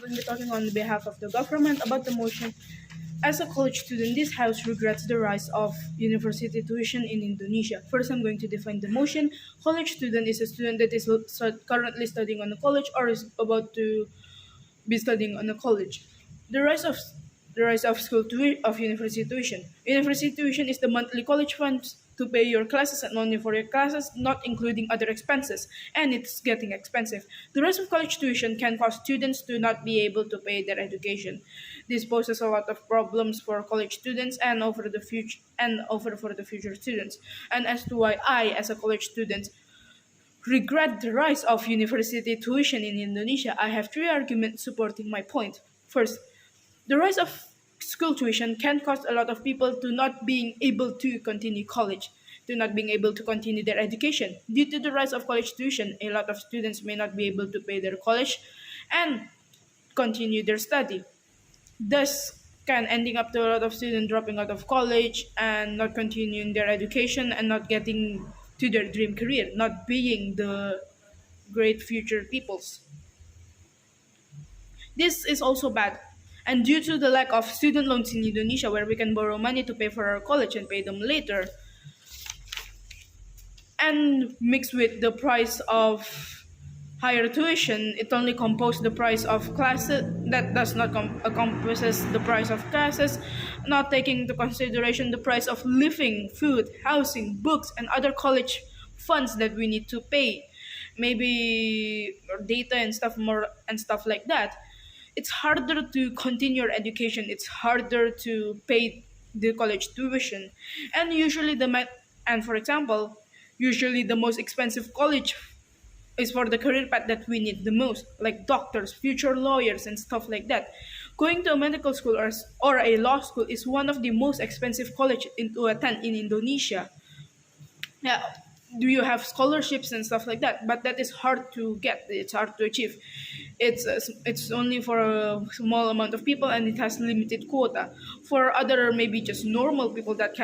will be talking on behalf of the government about the motion. As a college student, this house regrets the rise of university tuition in Indonesia. First, I'm going to define the motion. College student is a student that is currently studying on a college or is about to be studying on a college. The rise of of university tuition. University tuition is the monthly college funds to pay your classes and only for your classes, not including other expenses, and it's getting expensive. The rise of college tuition can cause students to not be able to pay their education. This poses a lot of problems for college students and over the future for the future students. And as to why I, as a college student, regret the rise of university tuition in Indonesia, I have three arguments supporting my point. First, the rise of school tuition can cause a lot of people to not being able to continue college, to not being able to continue their education. Due to the rise of college tuition, a lot of students may not be able to pay their college and continue their study. Thus, can ending up to a lot of students dropping out of college and not continuing their education and not getting to their dream career, not being the great future peoples. This is also bad. And due to the lack of student loans in Indonesia, where we can borrow money to pay for our college and pay them later, and mixed with the price of higher tuition, it only composes the price of classes that does not encompasses the price of classes, not taking into consideration the price of living, food, housing, books, and other college funds that we need to pay, maybe data and stuff like that. It's harder to continue your education. It's harder to pay the college tuition, and and for example, usually the most expensive college is for the career path that we need the most, like doctors, future lawyers, and stuff like that. Going to a medical school or a law school is one of the most expensive college to attend in Indonesia. Yeah, do you have scholarships and stuff like that? But that is hard to get. It's hard to achieve. It's only for a small amount of people and it has limited quota. For other maybe just normal people that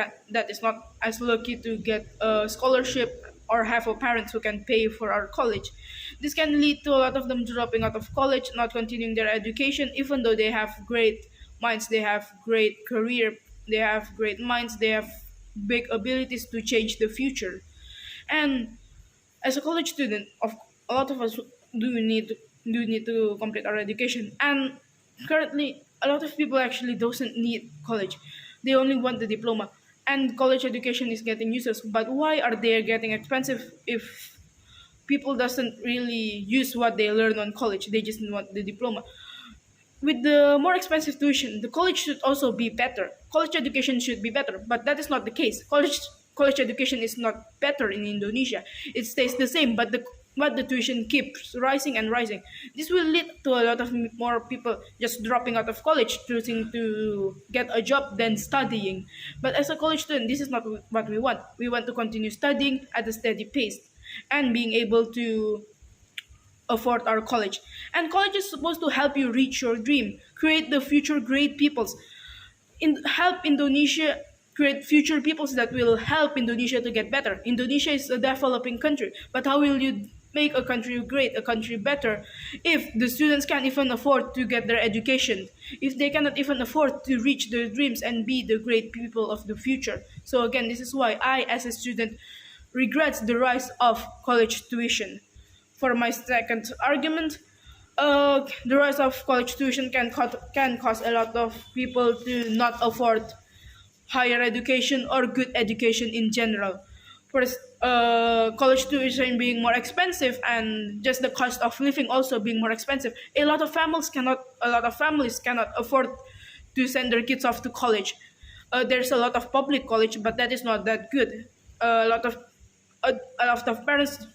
is not as lucky to get a scholarship or have a parents who can pay for our college. This can lead to a lot of them dropping out of college, not continuing their education, even though they have great minds, they have great career, they have great minds, they have big abilities to change the future. And as a college student, of a lot of us do need to complete our education. And currently, a lot of people actually doesn't need college; they only want the diploma. And college education is getting useless. But why are they getting expensive if people doesn't really use what they learn on college? They just want the diploma. With the more expensive tuition, the college should also be better. College education should be better, but that is not the case. College education is not better in Indonesia. It stays the same, but the tuition keeps rising and rising. This will lead to a lot of more people just dropping out of college, choosing to get a job than studying. But as a college student, this is not what we want. We want to continue studying at a steady pace and being able to afford our college. And college is supposed to help you reach your dream, create the future great peoples, help Indonesia create future peoples that will help Indonesia to get better. Indonesia is a developing country, but how will you make a country great, a country better, if the students can't even afford to get their education, if they cannot even afford to reach their dreams and be the great people of the future? So again, this is why I, as a student, regrets the rise of college tuition. For my second argument, the rise of college tuition can cause a lot of people to not afford higher education or good education in general. First, college tuition being more expensive and just the cost of living also being more expensive. A lot of families cannot afford to send their kids off to college. There's a lot of public college, but that is not that good. A lot of parents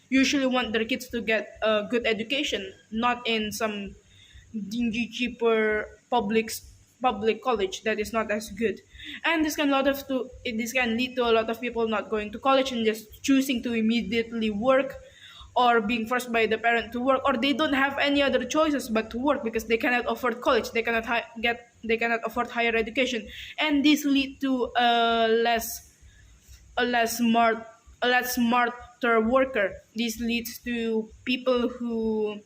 usually want their kids to get a good education, not in some dingy, cheaper public college that is not as good. And this can lead to a lot of people not going to college and just choosing to immediately work, or being forced by the parent to work, or they don't have any other choices but to work because they cannot afford college, they cannot afford higher education. And this lead to a less smart a less smarter worker. This leads to people who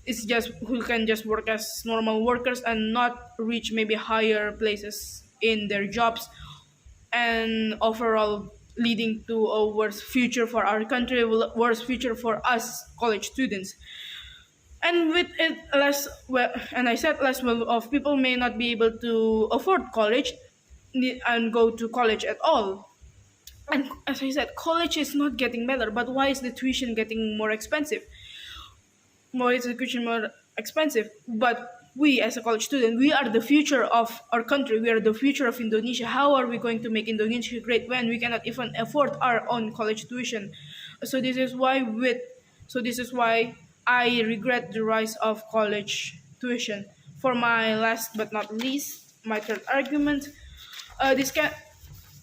It's just who can just work as normal workers and not reach maybe higher places in their jobs, and overall leading to a worse future for our country, worse future for us college students. And with it less well, and I said less well of people may not be able to afford college and go to college at all. And as I said, college is not getting better, but why is the tuition getting more expensive? More education more expensive. But we as a college student, we are the future of our country, we are the future of Indonesia. How are we going to make Indonesia great when we cannot even afford our own college tuition? so this is why with this is why I regret the rise of college tuition. For my last but not least, my third argument, this can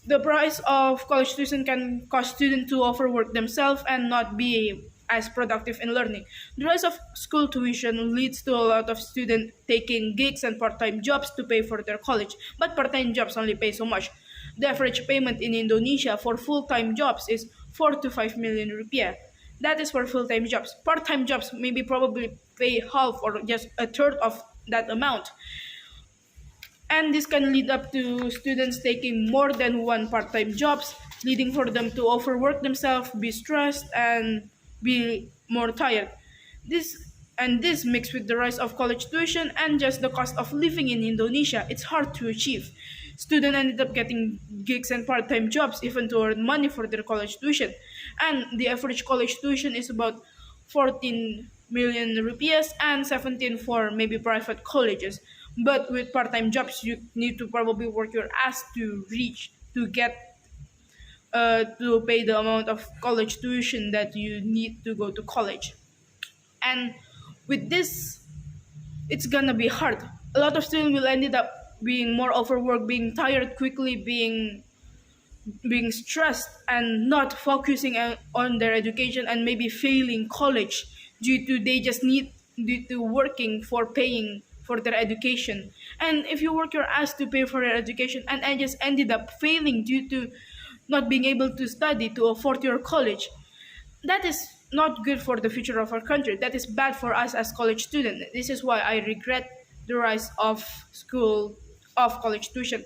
the price of college tuition can cause students to overwork themselves and not be as productive in learning. The rise of school tuition leads to a lot of students taking gigs and part-time jobs to pay for their college, but part-time jobs only pay so much. The average payment in Indonesia for full-time jobs is 4 to 5 million rupiah. That is for full-time jobs. Part-time jobs maybe probably pay half or just a third of that amount, and this can lead up to students taking more than one part-time jobs, leading for them to overwork themselves, be stressed, and be more tired. This mixed with the rise of college tuition and just the cost of living in Indonesia, it's hard to achieve. Students ended up getting gigs and part-time jobs even to earn money for their college tuition, and the average college tuition is about 14 million rupees and 17 for maybe private colleges. But with part-time jobs, you need to probably work your ass to reach to get to pay the amount of college tuition that you need to go to college. And with this, it's gonna be hard. A lot of students will end up being more overworked, being tired quickly, being stressed and not focusing on their education, and maybe failing college due to they just need due to working for paying for their education. And if you work your ass to pay for your education and I just ended up failing due to not being able to study to afford your college, that is not good for the future of our country. That is bad for us as college students. This is why I regret the rise of college tuition.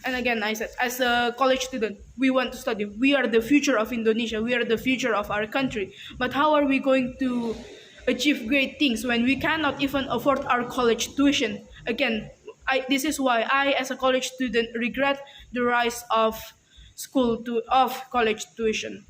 And again, I said, as a college student, we want to study. We are the future of Indonesia. We are the future of our country. But how are we going to achieve great things when we cannot even afford our college tuition? Again, this is why I, as a college student, regret the rise of college tuition.